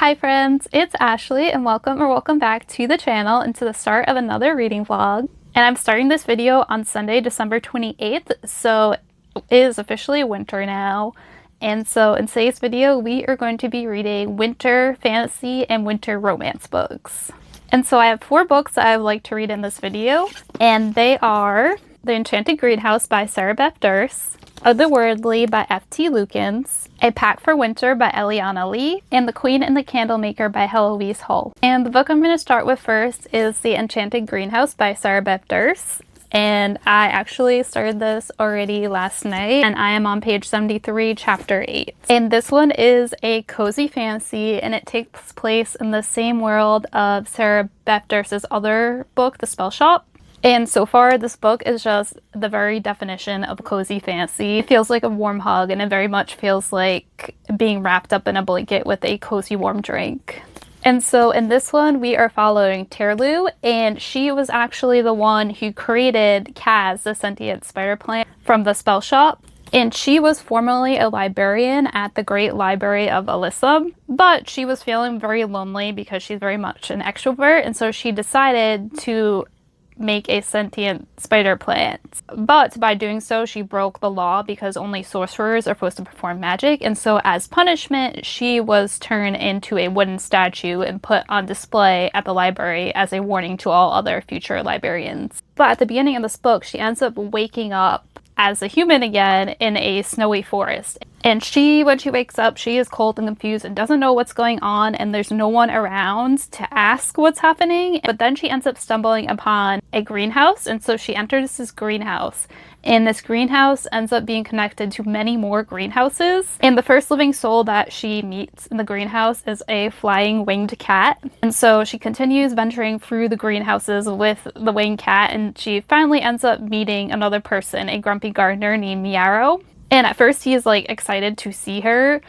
Hi friends, it's Ashley and welcome back to the channel and to the start of another reading vlog. And I'm starting this video on Sunday, December 28th, so it is officially winter now. And so in today's video, we are going to be reading winter fantasy and winter romance books. And so I have 4 books that I would like to read in this video, and they are The Enchanted Greenhouse by Beth Durst, Otherworldly by F.T. Lukens, A Pact for Winter by Eliana Lee, and The Queen and the Candlemaker by Heloise Hull. And the book I'm going to start with first is The Enchanted Greenhouse by Beth Durst. And I actually started this already last night, and I am on page 73, chapter 8. And this one is a cozy fantasy, and it takes place in the same world of Beth Durst's other book, The Spell Shop. And so far, this book is just the very definition of cozy fantasy. It feels like a warm hug, and it very much feels like being wrapped up in a blanket with a cozy warm drink. And so in this one, we are following Terlu, and she was actually the one who created Kaz, the sentient spider plant, from the spell shop. And she was formerly a librarian at the Great Library of Alyssum, but she was feeling very lonely because she's very much an extrovert, and so she decided to make a sentient spider plant. But by doing so, she broke the law because only sorcerers are supposed to perform magic, and so as punishment, she was turned into a wooden statue and put on display at the library as a warning to all other future librarians. But at the beginning of this book, she ends up waking up as a human again in a snowy forest. And when she wakes up, she is cold and confused and doesn't know what's going on, and there's no one around to ask what's happening. But then she ends up stumbling upon a greenhouse, and so she enters this greenhouse. And this greenhouse ends up being connected to many more greenhouses. And the first living soul that she meets in the greenhouse is a flying winged cat. And so she continues venturing through the greenhouses with the winged cat, and she finally ends up meeting another person, a grumpy gardener named Yarrow. And at first he is like excited to see her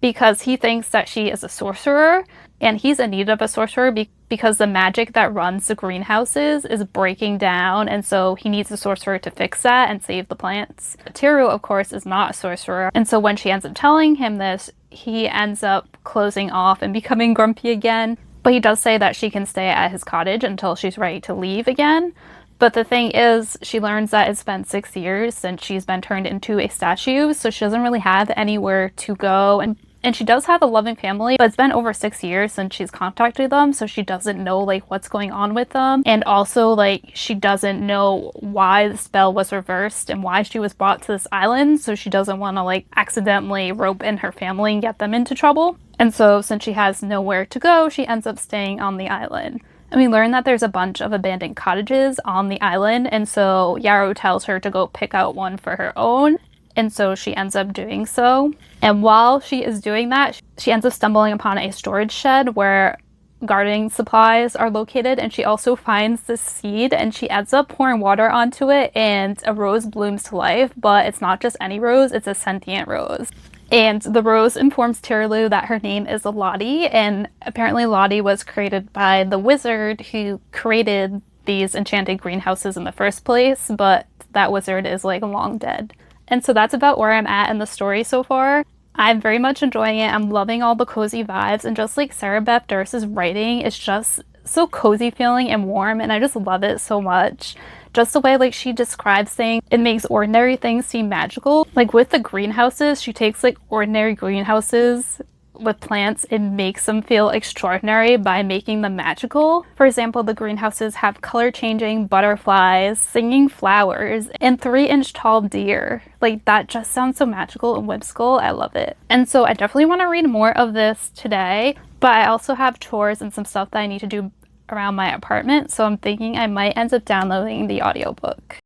because he thinks that she is a sorcerer, and he's in need of a sorcerer because the magic that runs the greenhouses is breaking down, and so he needs a sorcerer to fix that and save the plants. Tiru, of course, is not a sorcerer, and so when she ends up telling him this, he ends up closing off and becoming grumpy again. But he does say that she can stay at his cottage until she's ready to leave again. But the thing is, she learns that it's been 6 years since she's been turned into a statue, so she doesn't really have anywhere to go. And she does have a loving family, but it's been over 6 years since she's contacted them, so she doesn't know like what's going on with them. And also like she doesn't know why the spell was reversed and why she was brought to this island, so she doesn't want to like accidentally rope in her family and get them into trouble. And so since she has nowhere to go, she ends up staying on the island. And we learn that there's a bunch of abandoned cottages on the island, and so Yarrow tells her to go pick out one for her own. And so she ends up doing so. And while she is doing that, she ends up stumbling upon a storage shed where gardening supplies are located, and she also finds this seed, and she ends up pouring water onto it, and a rose blooms to life. But it's not just any rose, it's a sentient rose. And the rose informs Terlu that her name is Lottie, and apparently Lottie was created by the wizard who created these enchanted greenhouses in the first place, but that wizard is like long dead. And so that's about where I'm at in the story so far. I'm very much enjoying it. I'm loving all the cozy vibes, and just like Beth Durst's writing is just so cozy feeling and warm, and I just love it so much. Just the way like she describes things, it makes ordinary things seem magical. Like with the greenhouses, she takes like ordinary greenhouses with plants and makes them feel extraordinary by making them magical. For example, the greenhouses have color changing butterflies, singing flowers, and 3-inch tall deer. Like that just sounds so magical and whimsical. I love it. And so I definitely want to read more of this today, but I also have chores and some stuff that I need to do around my apartment, so I'm thinking I might end up downloading the audiobook.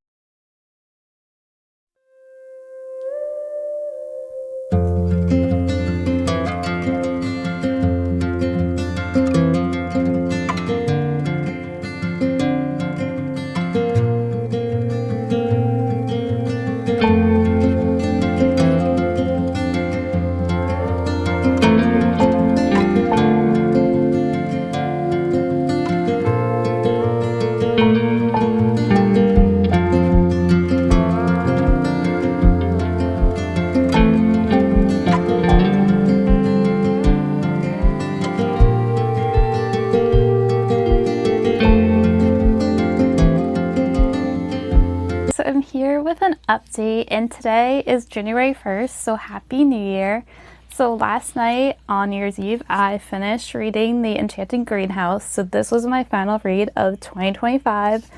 here with an update, and today is January 1st, so Happy New Year. So last night on New Year's Eve, I finished reading The Enchanted Greenhouse, so this was my final read of 2025,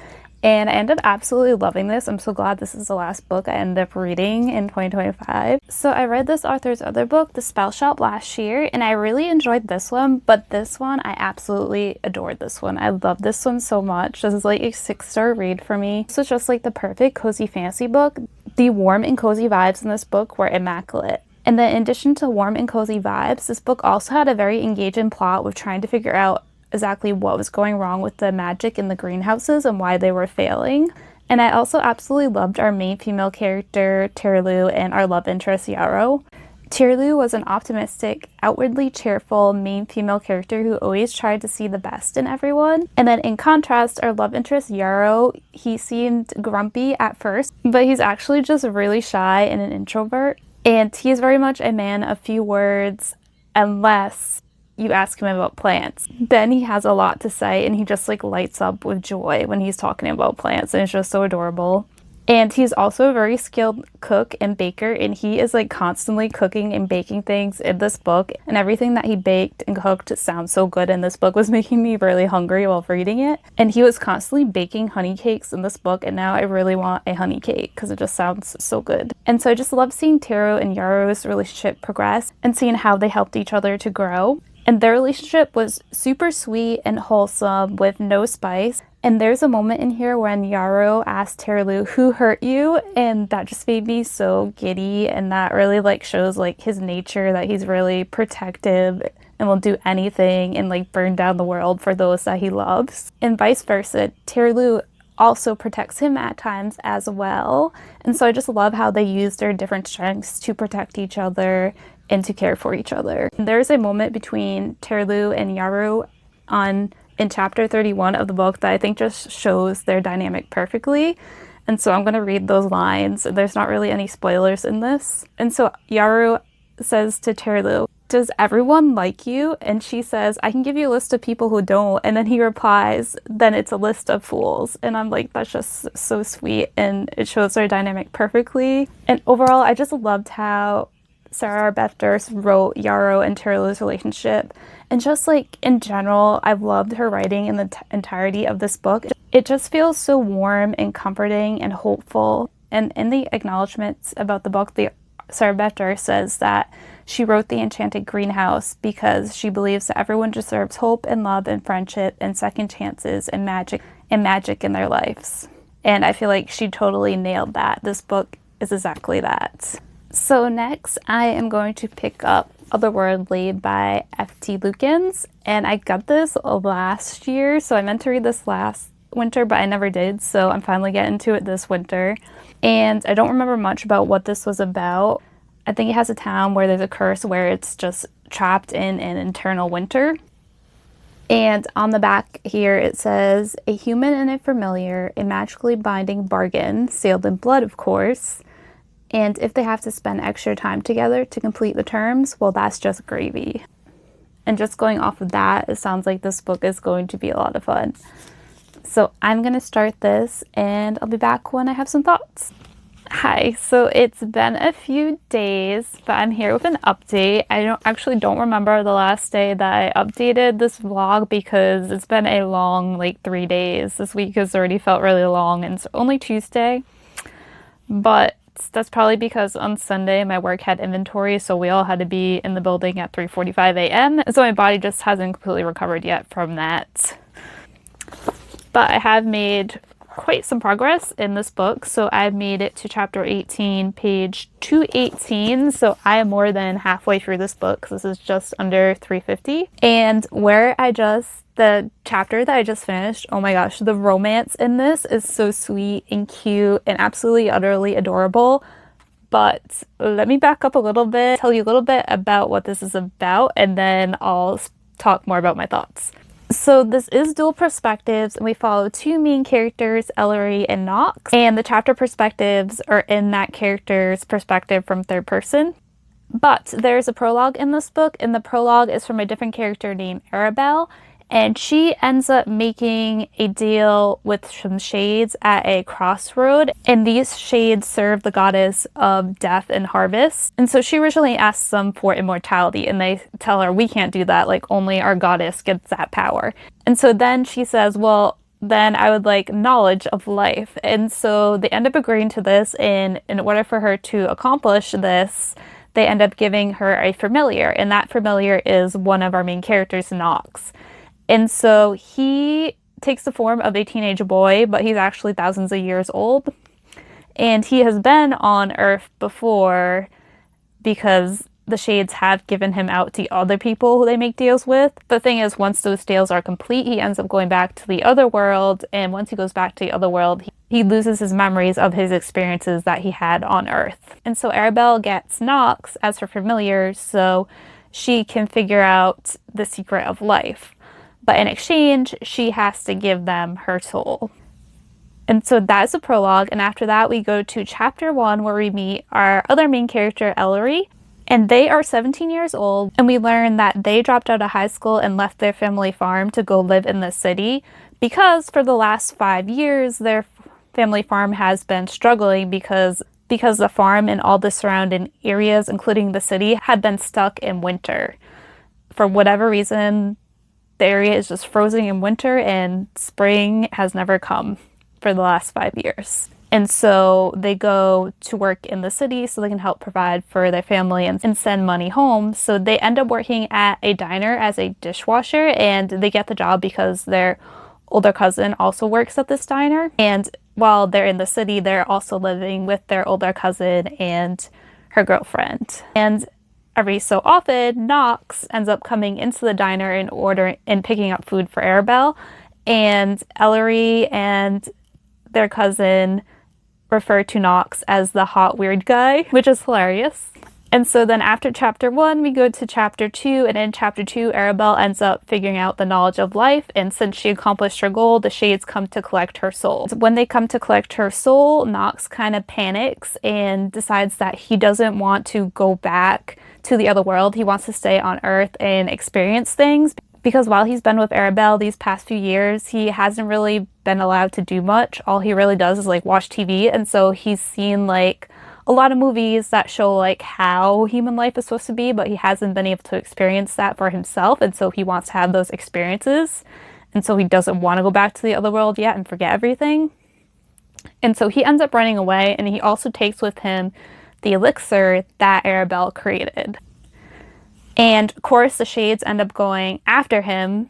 and I ended up absolutely loving this. I'm so glad this is the last book I ended up reading in 2025. So I read this author's other book, The Spell Shop, last year, and I really enjoyed this one, but this one, I absolutely adored this one. I love this one so much. This is like a 6-star read for me. This was just like the perfect cozy fantasy book. The warm and cozy vibes in this book were immaculate. And then in addition to warm and cozy vibes, this book also had a very engaging plot with trying to figure out exactly what was going wrong with the magic in the greenhouses and why they were failing. And I also absolutely loved our main female character, Terlu, and our love interest, Yarrow. Terlu was an optimistic, outwardly cheerful main female character who always tried to see the best in everyone. And then in contrast, our love interest, Yarrow, he seemed grumpy at first, but he's actually just really shy and an introvert. And he is very much a man of few words, unless you ask him about plants. Then he has a lot to say, and he just like lights up with joy when he's talking about plants, and it's just so adorable. And he's also a very skilled cook and baker, and he is like constantly cooking and baking things in this book, and everything that he baked and cooked sounds so good in this book was making me really hungry while reading it. And he was constantly baking honey cakes in this book, and now I really want a honey cake because it just sounds so good. And so I just love seeing Taro and Yarrow's relationship progress and seeing how they helped each other to grow. And their relationship was super sweet and wholesome with no spice. And there's a moment in here when Yarrow asked Terlu, "Who hurt you?" And that just made me so giddy, and that really like shows like his nature, that he's really protective and will do anything and like burn down the world for those that he loves. And vice versa, Terlu also protects him at times as well. And so I just love how they use their different strengths to protect each other and to care for each other. And there's a moment between Terlu and Yarrow in chapter 31 of the book that I think just shows their dynamic perfectly. And so I'm going to read those lines. There's not really any spoilers in this. And so Yarrow says to Terlu, "Does everyone like you?" And she says, "I can give you a list of people who don't." And then he replies, "Then it's a list of fools." And I'm like, that's just so sweet, and it shows their dynamic perfectly. And overall, I just loved how Beth Durst wrote Yarrow and Terlu's relationship. And just like in general, I've loved her writing in the entirety of this book. It just feels so warm and comforting and hopeful. And in the acknowledgments about the book, Beth Durst says that she wrote The Enchanted Greenhouse because she believes that everyone deserves hope and love and friendship and second chances and magic in their lives. And I feel like she totally nailed that. This book is exactly that. So next, I am going to pick up Otherworldly by F.T. Lukens, and I got this last year, so I meant to read this last winter, but I never did, so I'm finally getting to it this winter. And I don't remember much about what this was about. I think it has a town where there's a curse where it's just trapped in an eternal winter. And on the back here it says, "A human and a familiar, a magically binding bargain, sealed in blood, of course. And if they have to spend extra time together to complete the terms, well, that's just gravy." And just going off of that, it sounds like this book is going to be a lot of fun. So I'm going to start this, and I'll be back when I have some thoughts. Hi, so it's been a few days, but I'm here with an update. I don't remember the last day that I updated this vlog because it's been a long, like 3 days. This week has already felt really long, and it's only Tuesday. But that's probably because on Sunday my work had inventory, so we all had to be in the building at 3:45 a.m. So my body just hasn't completely recovered yet from that. But I have made quite some progress in this book. So I've made it to chapter 18, page 218. So I am more than halfway through this book. This is just under 350. And the chapter that I just finished, oh my gosh, the romance in this is so sweet and cute and absolutely utterly adorable. But let me back up a little bit, tell you a little bit about what this is about, and then I'll talk more about my thoughts. So this is dual perspectives, and we follow two main characters, Ellery and Knox, and the chapter perspectives are in that character's perspective from third person. But there's a prologue in this book, and the prologue is from a different character named Arabelle, And she ends up making a deal with some shades at a crossroad. And these shades serve the goddess of death and harvest. And so she originally asks them for immortality. And they tell her, we can't do that. Like, only our goddess gets that power. And so then she says, well, then I would like knowledge of life. And so they end up agreeing to this. And in order for her to accomplish this, they end up giving her a familiar. And that familiar is one of our main characters, Nox. And so he takes the form of a teenage boy, but he's actually thousands of years old. And he has been on Earth before because the shades have given him out to other people who they make deals with. The thing is, once those deals are complete, he ends up going back to the other world. And once he goes back to the other world, he loses his memories of his experiences that he had on Earth. And so Arabelle gets Nox as her familiar so she can figure out the secret of life. But in exchange, she has to give them her soul. And so that's the prologue. And after that, we go to chapter 1, where we meet our other main character, Ellery. And they are 17 years old. And we learn that they dropped out of high school and left their family farm to go live in the city because for the last 5 years, their family farm has been struggling because the farm and all the surrounding areas, including the city, had been stuck in winter. For whatever reason, the area is just frozen in winter and spring has never come for the last 5 years. And so they go to work in the city so they can help provide for their family and send money home. So they end up working at a diner as a dishwasher, and they get the job because their older cousin also works at this diner. And while they're in the city, they're also living with their older cousin and her girlfriend. And every so often, Nox ends up coming into the diner and picking up food for Arabelle. And Ellery and their cousin refer to Nox as the hot weird guy, which is hilarious. And so then after chapter 1, we go to chapter 2, and in chapter 2, Arabelle ends up figuring out the knowledge of life, and since she accomplished her goal, the shades come to collect her soul. When they come to collect her soul, Nox kind of panics and decides that he doesn't want to go back to the other world. He wants to stay on Earth and experience things. Because while he's been with Arabelle these past few years, he hasn't really been allowed to do much. All he really does is like watch TV. And so he's seen like a lot of movies that show like how human life is supposed to be, but he hasn't been able to experience that for himself. And so he wants to have those experiences. And so he doesn't want to go back to the other world yet and forget everything. And so he ends up running away, and he also takes with him the elixir that Arabelle created. And of course, the shades end up going after him,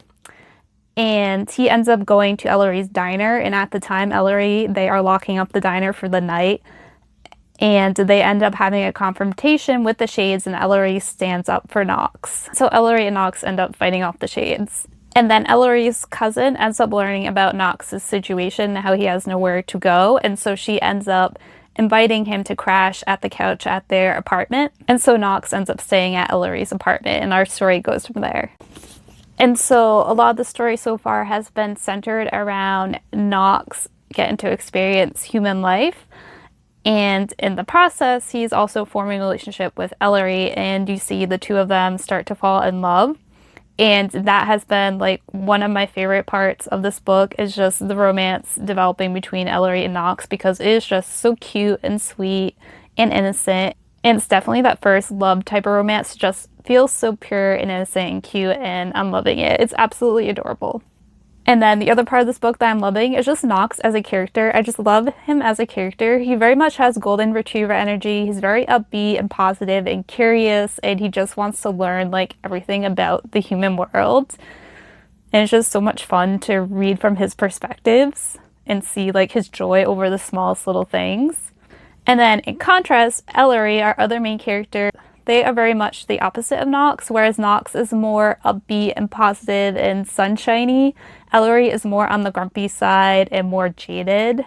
and he ends up going to Ellery's diner. And at the time, they are locking up the diner for the night, and they end up having a confrontation with the shades, and Ellery stands up for Nox. So Ellery and Nox end up fighting off the shades. And then Ellery's cousin ends up learning about Nox's situation, how he has nowhere to go, and so she ends up inviting him to crash at the couch at their apartment. And so Nox ends up staying at Ellery's apartment, and our story goes from there. And so a lot of the story so far has been centered around Nox getting to experience human life. And in the process, he's also forming a relationship with Ellery, and you see the two of them start to fall in love. And that has been like one of my favorite parts of this book, is just the romance developing between Ellery and Nox, because it is just so cute and sweet and innocent. And it's definitely that first love type of romance, just feels so pure and innocent and cute, and I'm loving it. It's absolutely adorable. And then the other part of this book that I'm loving is just Nox as a character. I just love him as a character. He very much has golden retriever energy. He's very upbeat and positive and curious, and he just wants to learn like everything about the human world. And it's just so much fun to read from his perspectives and see like his joy over the smallest little things. And then in contrast, Ellery, our other main character, they are very much the opposite of Nox, whereas Nox is more upbeat and positive and sunshiny. Ellery is more on the grumpy side and more jaded.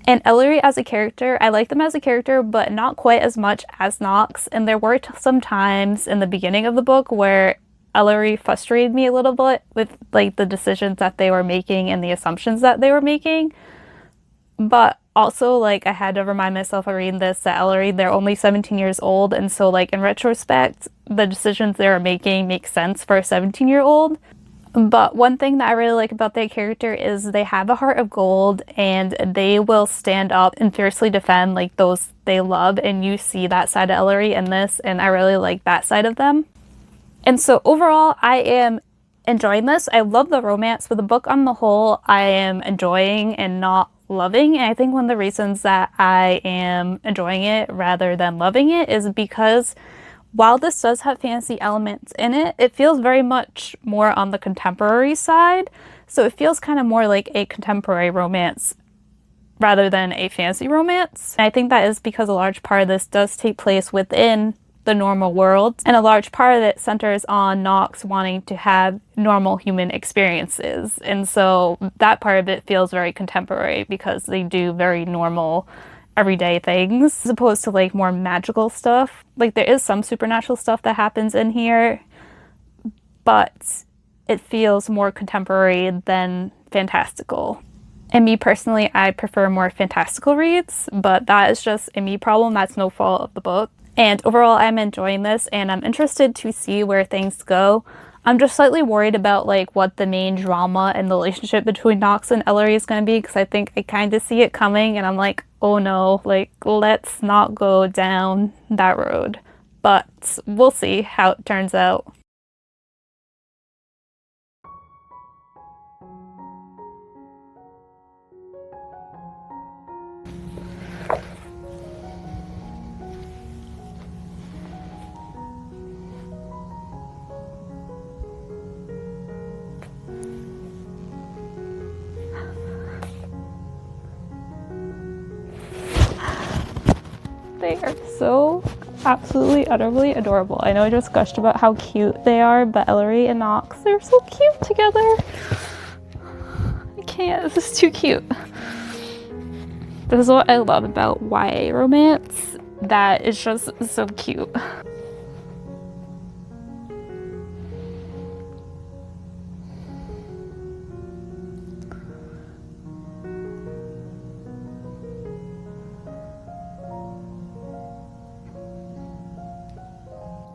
And Ellery as a character, I like them as a character, but not quite as much as Nox. And there were some times in the beginning of the book where Ellery frustrated me a little bit with like the decisions that they were making and the assumptions that they were making. But also, like, I had to remind myself of reading this, that Ellery, they're only 17 years old, and so, like, in retrospect, the decisions they were making make sense for a 17-year-old. But one thing that I really like about their character is they have a heart of gold and they will stand up and fiercely defend like those they love, and you see that side of Ellery in this, and I really like that side of them. And so overall, I am enjoying this. I love the romance, but the book on the whole, I am enjoying and not loving. And I think one of the reasons that I am enjoying it rather than loving it is because while this does have fantasy elements in it, it feels very much more on the contemporary side. So it feels kind of more like a contemporary romance rather than a fantasy romance. And I think that is because a large part of this does take place within the normal world, and a large part of it centers on Knox wanting to have normal human experiences. And so that part of it feels very contemporary because they do very normal everyday things as opposed to like more magical stuff. Like there is some supernatural stuff that happens in here, but it feels more contemporary than fantastical. And me personally, I prefer more fantastical reads, but that is just a me problem. That's no fault of the book. And overall, I'm enjoying this and I'm interested to see where things go. I'm just slightly worried about like what the main drama and the relationship between Knox and Ellery is going to be, because I think I kind of see it coming and I'm like, oh no, like let's not go down that road. But we'll see how it turns out. They are so absolutely, utterly adorable. I know I just gushed about how cute they are, but Ellery and Knox, they're so cute together. I can't, this is too cute. This is what I love about YA romance, that is just so cute.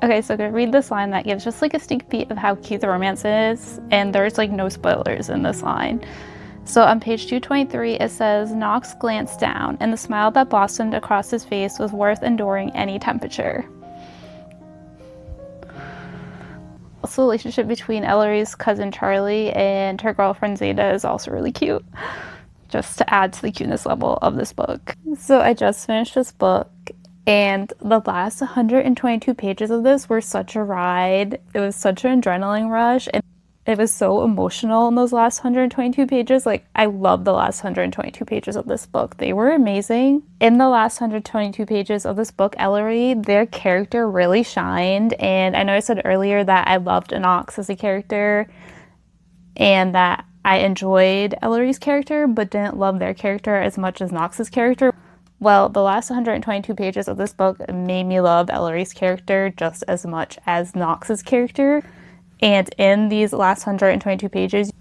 Okay, so I'm gonna read this line that gives just like a sneak peek of how cute the romance is, and there's like no spoilers in this line. So on page 223, it says, Knox glanced down, and the smile that blossomed across his face was worth enduring any temperature. Also, the relationship between Ellery's cousin Charlie and her girlfriend Zeta is also really cute, just to add to the cuteness level of this book. So I just finished this book, and the last 122 pages of this were such a ride. It was such an adrenaline rush, and it was so emotional in those last 122 pages. Like, I love the last 122 pages of this book. They were amazing. In the last 122 pages of this book, Ellery, their character really shined. And I know I said earlier that I loved Knox as a character and that I enjoyed Ellery's character, but didn't love their character as much as Knox's character. Well, the last 122 pages of this book made me love Ellery's character just as much as Knox's character. And in these last 122 pages,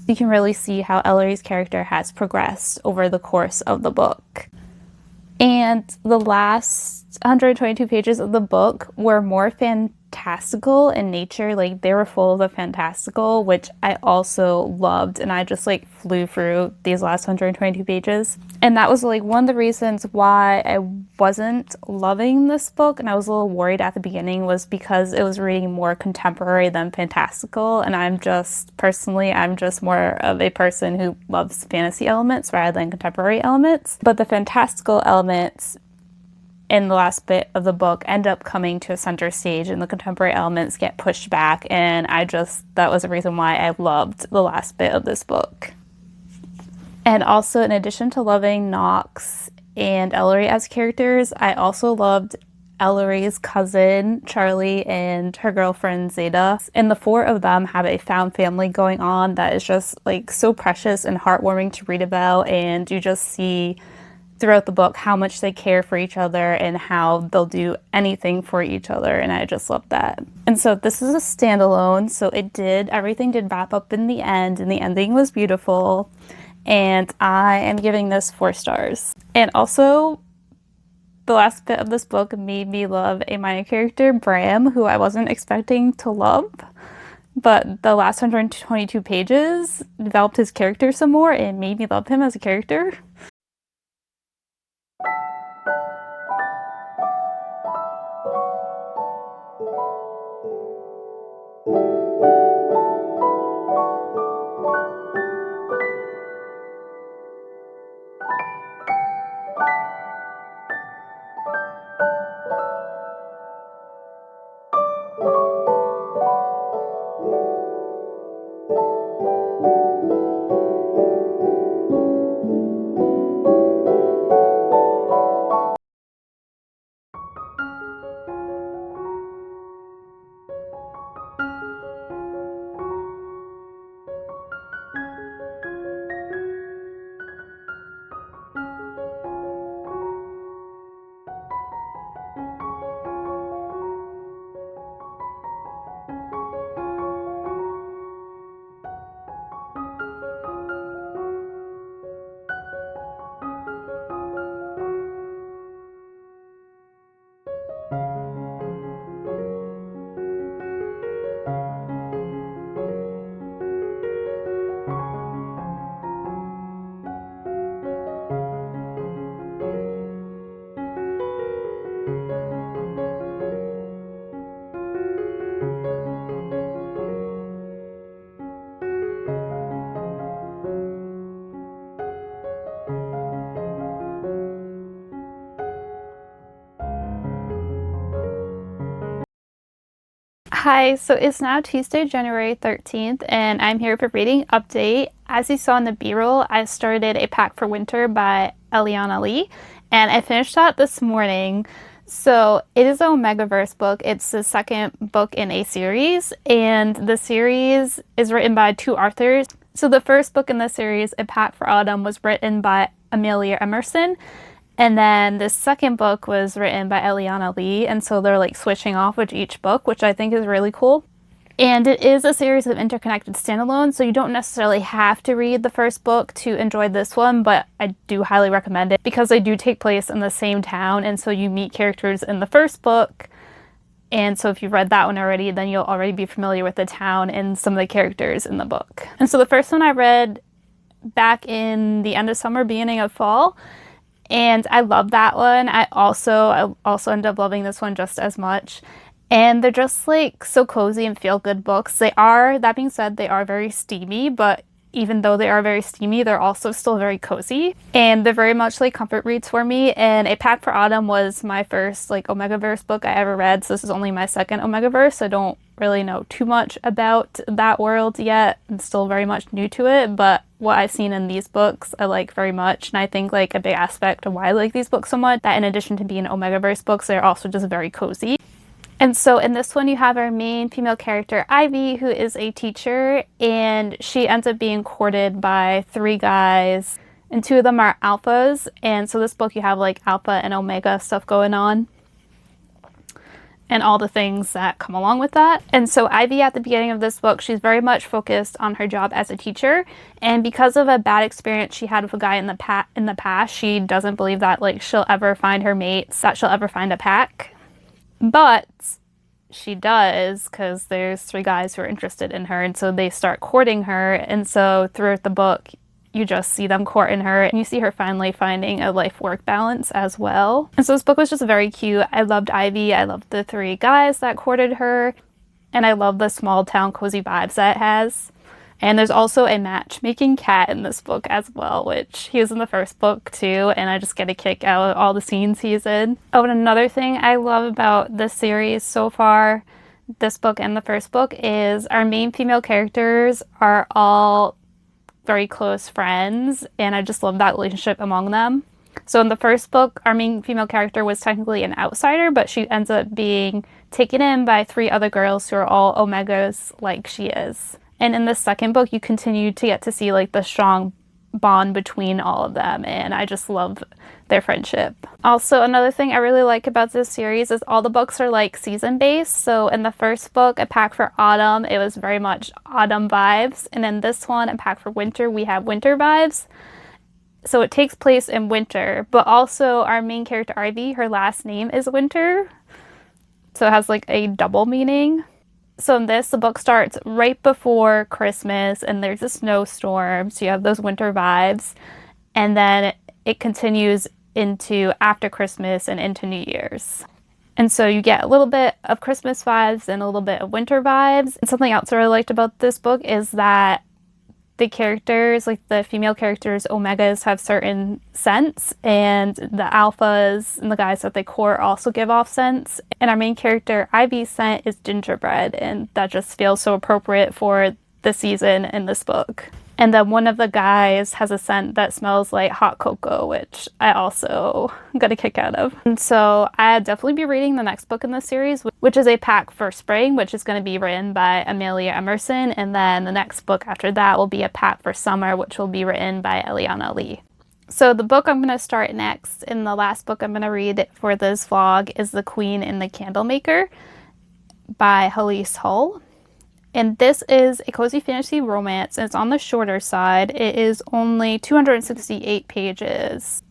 you can really see how Ellery's character has progressed over the course of the book. And the last 122 pages of the book were more fantastical in nature. Like, they were full of the fantastical, which I also loved. And I just like flew through these last 122 pages. And that was like one of the reasons why I wasn't loving this book. And I was a little worried at the beginning, was because it was reading more contemporary than fantastical. And I'm just more of a person who loves fantasy elements rather than contemporary elements. But the fantastical elements in the last bit of the book end up coming to a center stage, and the contemporary elements get pushed back. And that was a reason why I loved the last bit of this book. And also, in addition to loving Knox and Ellery as characters, I also loved Ellery's cousin Charlie and her girlfriend Zeta. And the four of them have a found family going on that is just like so precious and heartwarming to read about. And you just see throughout the book how much they care for each other and how they'll do anything for each other, and I just love that. And so this is a standalone, so everything did wrap up in the end, and the ending was beautiful, and I am giving this 4 stars. And also, the last bit of this book made me love a minor character, Bram, who I wasn't expecting to love, but the last 122 pages developed his character some more and made me love him as a character. Hi, so it's now Tuesday, January 13th, and I'm here for reading update. As you saw in the B-roll, I started A Pact for Winter by Eliana Lee, and I finished that this morning. So it is an Omegaverse book. It's the second book in a series, and the series is written by two authors. So the first book in the series, A Pact for Autumn, was written by Amelia Emerson, and then the second book was written by Eliana Lee, and so they're like switching off with each book, which I think is really cool. And it is a series of interconnected standalones, so you don't necessarily have to read the first book to enjoy this one, but I do highly recommend it because they do take place in the same town, and so you meet characters in the first book. And so if you've read that one already, then you'll already be familiar with the town and some of the characters in the book. And so the first one I read back in the end of summer, beginning of fall, and I love that one. I also ended up loving this one just as much. And they're just like so cozy and feel good books. They are, that being said, they are very steamy, but even though they are very steamy, they're also still very cozy. And they're very much like comfort reads for me. And A Pact for Autumn was my first like Omegaverse book I ever read. So this is only my second Omegaverse. I don't really know too much about that world yet. I'm still very much new to it, but what I've seen in these books I like very much. And I think like a big aspect of why I like these books so much, that in addition to being Omegaverse books, they're also just very cozy. And so in this one, you have our main female character, Ivy, who is a teacher, and she ends up being courted by three guys, and two of them are alphas. And so this book, you have like alpha and omega stuff going on, and all the things that come along with that. And so Ivy, at the beginning of this book, she's very much focused on her job as a teacher. And because of a bad experience she had with a guy in the past, she doesn't believe that like she'll ever find her mates, that she'll ever find a pack. But she does, because there's three guys who are interested in her, and so they start courting her. And so throughout the book, you just see them courting her, and you see her finally finding a life-work balance as well. And so this book was just very cute. I loved Ivy. I loved the three guys that courted her, and I love the small town cozy vibes that it has. And there's also a matchmaking cat in this book as well, which he was in the first book too, and I just get a kick out of all the scenes he's in. Oh, and another thing I love about this series so far, this book and the first book, is our main female characters are all very close friends, and I just love that relationship among them. So in the first book, our main female character was technically an outsider, but she ends up being taken in by three other girls who are all Omegas like she is. And in the second book, you continue to get to see like the strong bond between all of them, and I just love their friendship. Also, another thing I really like about this series is all the books are like season based. So in the first book, A Pact for Autumn, it was very much autumn vibes, and in this one, A Pact for Winter, we have winter vibes. So it takes place in winter, but also our main character Ivy, her last name is Winter, so it has like a double meaning. So in this, the book starts right before Christmas and there's a snowstorm, so you have those winter vibes. And then it continues into after Christmas and into New Year's. And so you get a little bit of Christmas vibes and a little bit of winter vibes. And something else I really liked about this book is that the characters, like the female characters, omegas, have certain scents, and the alphas and the guys that they court also give off scents. And our main character, Ivy's scent is gingerbread, and that just feels so appropriate for the season in this book. And then one of the guys has a scent that smells like hot cocoa, which I also got a kick out of. And so I'd definitely be reading the next book in this series, which is A Pact for Spring, which is going to be written by Amelia Emerson. And then the next book after that will be A Pact for Summer, which will be written by Eliana Lee. So the book I'm going to start next, and the last book I'm going to read for this vlog, is The Queen and the Candlemaker by Heloise Hull. And this is a cozy fantasy romance, and it's on the shorter side. It is only 268 pages.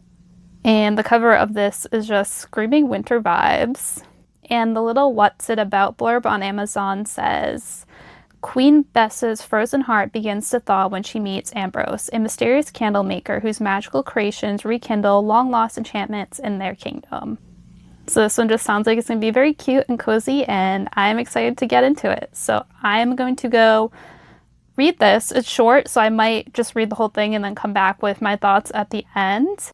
And the cover of this is just screaming winter vibes. And the little What's It About blurb on Amazon says, Queen Bess's frozen heart begins to thaw when she meets Ambrose, a mysterious candle maker whose magical creations rekindle long-lost enchantments in their kingdom. So this one just sounds like it's going to be very cute and cozy, and I'm excited to get into it. So I'm going to go read this. It's short, so I might just read the whole thing and then come back with my thoughts at the end.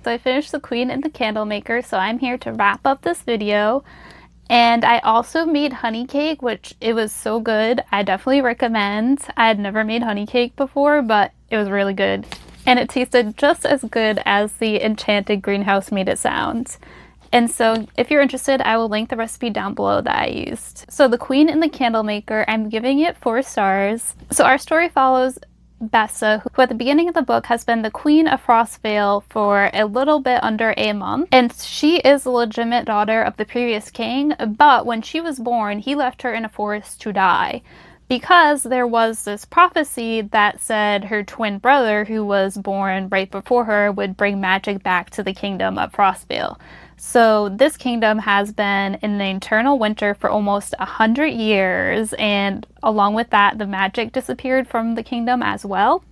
So I finished The Queen and the Candlemaker, so I'm here to wrap up this video. And I also made honey cake, which it was so good. I definitely recommend. I had never made honey cake before, but it was really good. And it tasted just as good as the Enchanted greenhouse made it sound. And so if you're interested, I will link the recipe down below that I used. So The Queen and the Candlemaker, I'm giving it 4 stars. So our story follows Bessa, who at the beginning of the book has been the Queen of Frostvale for a little bit under a month. And she is the legitimate daughter of the previous king, but when she was born, he left her in a forest to die. Because there was this prophecy that said her twin brother, who was born right before her, would bring magic back to the kingdom of Frostvale. So this kingdom has been in an eternal winter for almost 100 years, and along with that, the magic disappeared from the kingdom as well.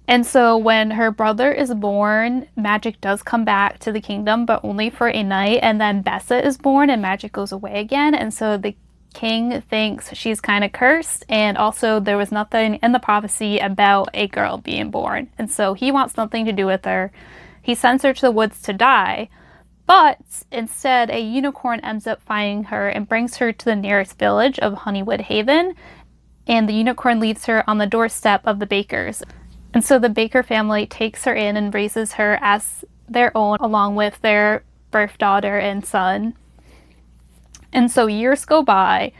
And so when her brother is born, magic does come back to the kingdom, but only for a night, and then Bessa is born and magic goes away again, and so the king thinks she's kind of cursed, and also there was nothing in the prophecy about a girl being born, and so he wants nothing to do with her. He sends her to the woods to die, But instead, a unicorn ends up finding her and brings her to the nearest village of Honeywood Haven, and the unicorn leaves her on the doorstep of the Bakers. And so the Baker family takes her in and raises her as their own, along with their birth daughter and son. And so years go by,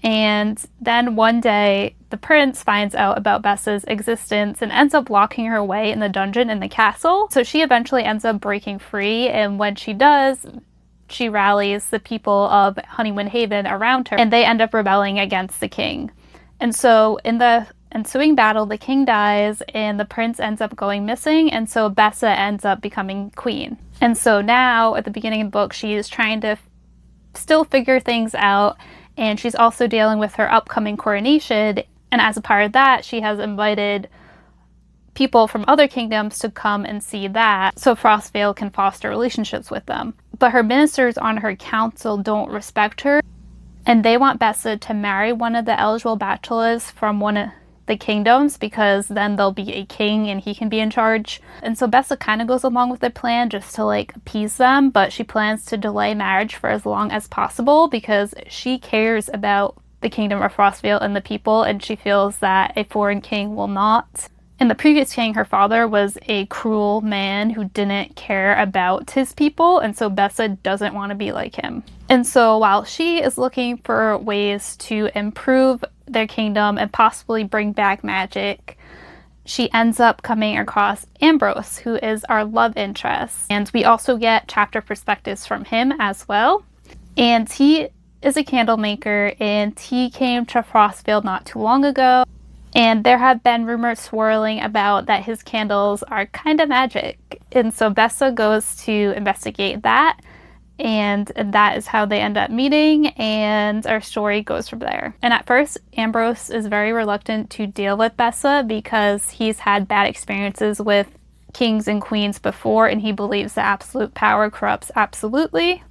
and then one day the prince finds out about Bessa's existence and ends up locking her away in the dungeon in the castle. So she eventually ends up breaking free, and when she does, she rallies the people of Honeywood Haven around her, and they end up rebelling against the king. And so in the ensuing battle, the king dies and the prince ends up going missing, and so Bessa ends up becoming queen. And so now at the beginning of the book, she is trying to still figure things out, and she's also dealing with her upcoming coronation, and as a part of that, she has invited people from other kingdoms to come and see that so Frostvale can foster relationships with them. But her ministers on her council don't respect her, and they want Bessa to marry one of the eligible bachelors from one of the kingdoms, because then there'll be a king and he can be in charge. And so Bessa kind of goes along with their plan just to like appease them, but she plans to delay marriage for as long as possible because she cares about the kingdom of Frostvale and the people, and she feels that a foreign king will not. And the previous king, her father, was a cruel man who didn't care about his people, and so Bessa doesn't want to be like him. And so while she is looking for ways to improve their kingdom and possibly bring back magic, she ends up coming across Ambrose, who is our love interest. And we also get chapter perspectives from him as well. And he is a candle maker, and he came to Frostvale not too long ago. And there have been rumors swirling about that his candles are kind of magic. And so Bessa goes to investigate that, and that is how they end up meeting, and our story goes from there. And at first, Ambrose is very reluctant to deal with Bessa because he's had bad experiences with kings and queens before, and he believes that absolute power corrupts absolutely.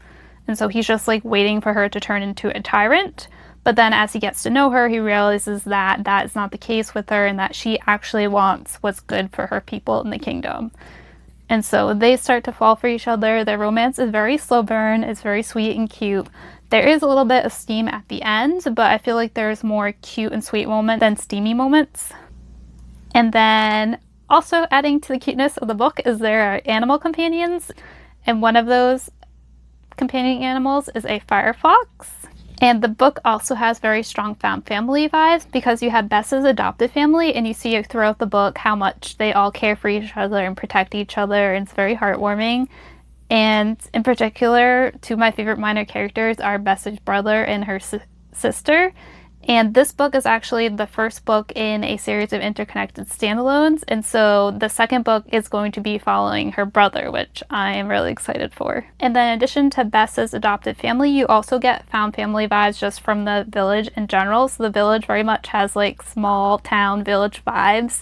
And so he's just like waiting for her to turn into a tyrant. But then as he gets to know her, he realizes that that is not the case with her, and that she actually wants what's good for her people in the kingdom. And so they start to fall for each other. Their romance is very slow burn. It's very sweet and cute. There is a little bit of steam at the end, but I feel like there's more cute and sweet moments than steamy moments. And then also adding to the cuteness of the book is there are animal companions, and one of those companion animals is a firefox. And the book also has very strong found family vibes because you have Bessa's adopted family, and you see throughout the book how much they all care for each other and protect each other, and it's very heartwarming. And in particular, two of my favorite minor characters are Bessa's brother and her sister. And this book is actually the first book in a series of interconnected standalones, and so the second book is going to be following her brother, which I am really excited for. And then in addition to Bessa's adopted family, you also get found family vibes just from the village in general. So the village very much has like small town village vibes.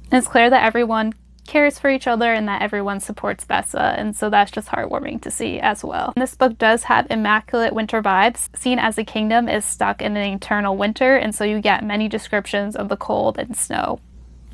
And it's clear that everyone cares for each other and that everyone supports Bessa, and so that's just heartwarming to see as well. And this book does have immaculate winter vibes, seen as the kingdom is stuck in an eternal winter, and so you get many descriptions of the cold and snow.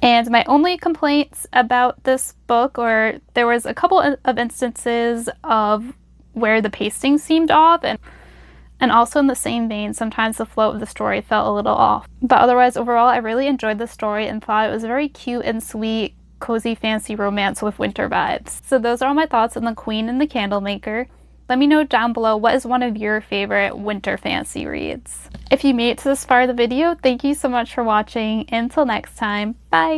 And my only complaints about this book, or there was a couple of instances of where the pacing seemed off, and also in the same vein, sometimes the flow of the story felt a little off. But otherwise, overall, I really enjoyed the story and thought it was very cute and sweet, cozy fancy romance with winter vibes. So those are all my thoughts on The Queen and the Candlemaker. Let me know down below what is one of your favorite winter fantasy reads. If you made it to this far of the video, thank you so much for watching. Until next time, bye!